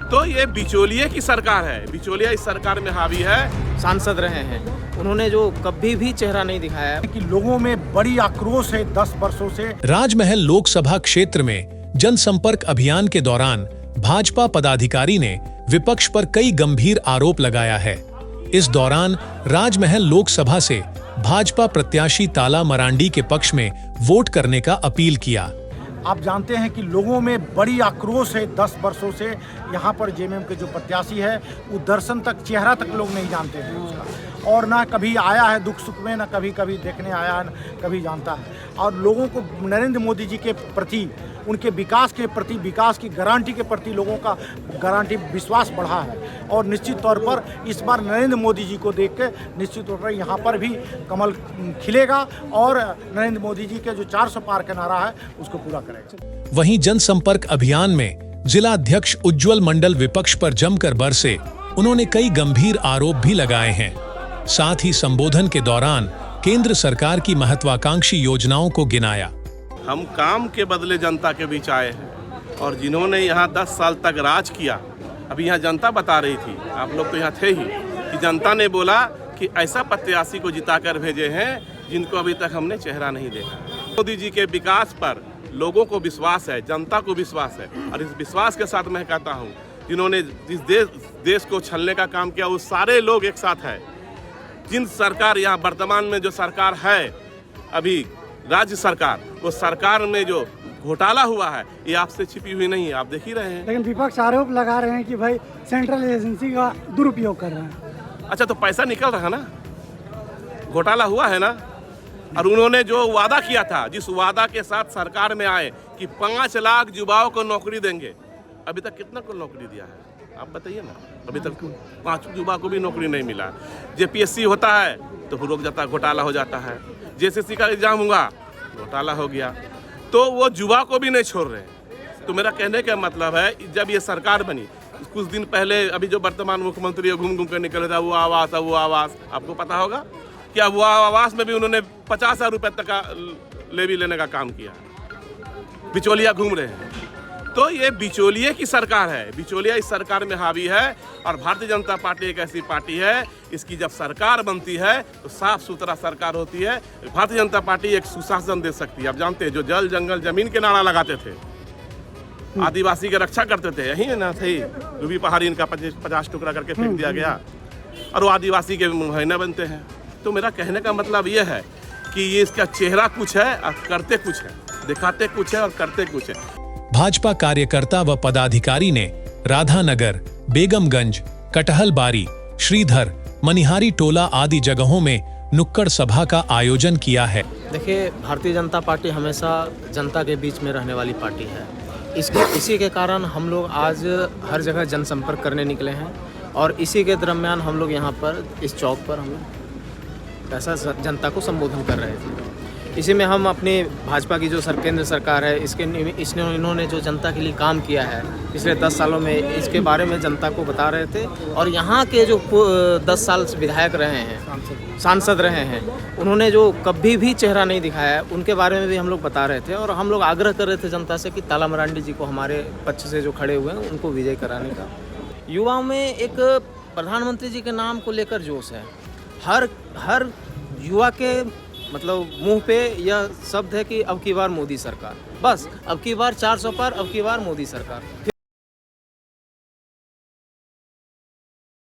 तो ये बिचौलिए की सरकार है, बिचौलिया इस सरकार में हावी है। सांसद रहे हैं, उन्होंने जो कभी भी चेहरा नहीं दिखाया कि लोगों में बड़ी आक्रोश है 10 वर्षों से। राजमहल लोकसभा क्षेत्र में जनसंपर्क अभियान के दौरान भाजपा पदाधिकारी ने विपक्ष पर कई गंभीर आरोप लगाया है। इस दौरान राजमहल लोकसभा से भाजपा प्रत्याशी ताला मरांडी के पक्ष में वोट करने का अपील किया। आप जानते हैं कि लोगों में बड़ी आक्रोश है 10 वर्षों से। यहाँ पर जेएमएम के जो प्रत्याशी है वो दर्शन तक, चेहरा तक लोग नहीं जानते थे उसका, और ना कभी आया है दुख सुख में, ना कभी कभी देखने आया है, ना कभी जानता है। और लोगों को नरेंद्र मोदी जी के प्रति, उनके विकास के प्रति, विकास की गारंटी के प्रति लोगों का गारंटी विश्वास बढ़ा है। और निश्चित तौर पर इस बार नरेंद्र मोदी जी को देख के निश्चित तौर पर यहाँ पर भी कमल खिलेगा और नरेंद्र मोदी जी के जो 400 पार का नारा है उसको पूरा करेगा। वहीं जनसंपर्क अभियान में जिला अध्यक्ष उज्जवल मंडल विपक्ष पर जमकर बरसे। उन्होंने कई गंभीर आरोप भी लगाए हैं। साथ ही संबोधन के दौरान केंद्र सरकार की महत्वाकांक्षी योजनाओं को गिनाया। हम काम के बदले जनता के बीच आए हैं और जिन्होंने यहाँ 10 साल तक राज किया, अभी यहाँ जनता बता रही थी, आप लोग तो यहाँ थे ही, कि जनता ने बोला कि ऐसा प्रत्याशी को जिताकर भेजे हैं जिनको अभी तक हमने चेहरा नहीं देखा। मोदी जी के विकास पर लोगों को विश्वास है, जनता को विश्वास है, और इस विश्वास के साथ मैं कहता हूँ जिन्होंने जिस देश को छलने का काम किया वो सारे लोग एक साथ हैं। जिन सरकार यहाँ वर्तमान में जो सरकार है अभी राज्य सरकार, वो सरकार में जो घोटाला हुआ है ये आपसे छिपी हुई नहीं है, आप देख ही रहे हैं। लेकिन विपक्ष आरोप लगा रहे हैं कि भाई सेंट्रल एजेंसी का दुरुपयोग कर रहे हैं। अच्छा, तो पैसा निकल रहा है ना, घोटाला हुआ है ना। और उन्होंने जो वादा किया था, जिस वादा के साथ सरकार में आए कि 5 लाख युवाओं को नौकरी देंगे, अभी तक कितना को नौकरी दिया है आप बताइए ना। अभी तक 5 युवा को भी नौकरी नहीं मिला। जेपीएससी होता है तो रुक जाता है, घोटाला हो जाता है। जेएसएससी का एग्जाम हुआ, घोटाला हो गया। तो वो युवा को भी नहीं छोड़ रहे। तो मेरा कहने का मतलब है, जब ये सरकार बनी कुछ दिन पहले, अभी जो वर्तमान मुख्यमंत्री घूम घूम कर निकले था, वो आवास आपको पता होगा क्या, वो आवास में भी उन्होंने 50,000 रुपये तक का लेवी लेने का काम किया। बिचौलिया घूम रहे हैं। तो ये बिचौलिए की सरकार है, बिचौलिया इस सरकार में हावी है। और भारतीय जनता पार्टी एक ऐसी पार्टी है, इसकी जब सरकार बनती है तो साफ सुथरा सरकार होती है। भारतीय जनता पार्टी एक सुशासन दे सकती है। आप जानते हैं, जो जल जंगल जमीन के नारा लगाते थे, आदिवासी की रक्षा करते थे, यही है ना, थे रूबी पहाड़ी, इनका 50 टुकड़ा करके फेंक दिया गया और वो आदिवासी के मुहैया बनते हैं। तो मेरा कहने का मतलब ये है कि ये इसका चेहरा कुछ है और करते कुछ है, दिखाते कुछ है और करते कुछ है। भाजपा कार्यकर्ता व पदाधिकारी ने राधानगर, बेगमगंज, कटहलबारी, श्रीधर, मनिहारी टोला आदि जगहों में नुक्कड़ सभा का आयोजन किया है। देखिए, भारतीय जनता पार्टी हमेशा जनता के बीच में रहने वाली पार्टी है। इसी के कारण हम लोग आज हर जगह जनसंपर्क करने निकले हैं और इसी के दरम्यान हम लोग यहाँ पर इस चौक पर हम ऐसा जनता को संबोधन कर रहे थे। इसी में हम अपनी भाजपा की जो केंद्र सरकार है, इन्होंने जो जनता के लिए काम किया है पिछले 10 सालों में, इसके बारे में जनता को बता रहे थे। और यहाँ के जो 10 साल विधायक रहे हैं, सांसद रहे हैं, उन्होंने जो कभी भी चेहरा नहीं दिखाया, उनके बारे में भी हम लोग बता रहे थे। और हम लोग आग्रह कर रहे थे जनता से कि ताला मरांडी जी को, हमारे पक्ष से जो खड़े हुए हैं, उनको विजय कराने का। युवाओं में एक प्रधानमंत्री जी के नाम को लेकर जोश है। हर युवा के मतलब मुंह पे यह शब्द है कि अब की बार मोदी सरकार, बस अब की बार 400 पार, अब की बार मोदी सरकार।